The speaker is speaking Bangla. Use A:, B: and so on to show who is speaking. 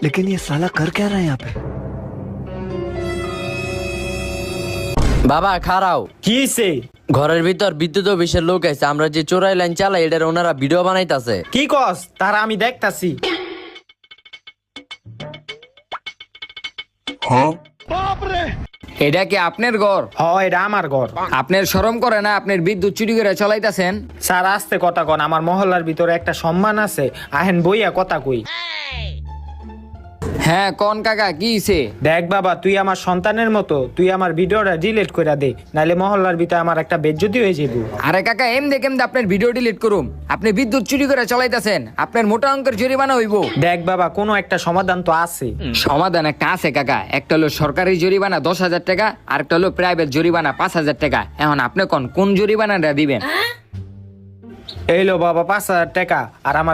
A: लेकिन ये साला कर क्या रहा है यहाँ पे?
B: বাবা খারাও
C: কি হইছে?
B: ঘরের ভিতর বিদ্যুৎ অফিসের লোক আছে, আমরা যে চোরাই লাইন চালাই এটার ওনারা ভিডিও বানাইতাছে।
C: কি কস? তারা আমি দেখতাছি।
D: এটা কি আপনার ঘর?
C: হ, এটা আমার ঘর।
D: আপনার শরম করে না? আপনার বিদ্যুৎ চুরি করে চালাইতাছেন।
C: স্যার আস্তে কথা কন, আমার মহল্লার ভিতরে একটা সম্মান আছে, আহেন বইয়া কথা কই।
D: হ্যাঁ কোন কাকা, কি হইছে?
C: দেখ বাবা, তুই আমার সন্তানের মতো, তুই আমার ভিডিওটা ডিলিট করে দে, নাইলে মহল্লার ভিতরে আমার একটা বেজ্জতি হয়ে যাবে।
D: আরে কাকা এমদে কেমদে আপনার ভিডিও ডিলিট করুম? আপনি বিদ্যুৎ চুরি করে চালাইতাছেন, আপনার মোটা অঙ্কের জরিমানা হইব।
C: দেখ বাবা, কোনো একটা সমাধান তো আছে।
D: সমাধান একটা আছে কাকা, একটা হলো সরকারি জরিমানা 10,000 টাকা, আর একটা হলো প্রাইভেট জরিমানা 5,000 টাকা। এখন আপনি কোন জরিমানাটা দিবেন?
C: এই লো বাবা 5,000 টাকা, আর আমার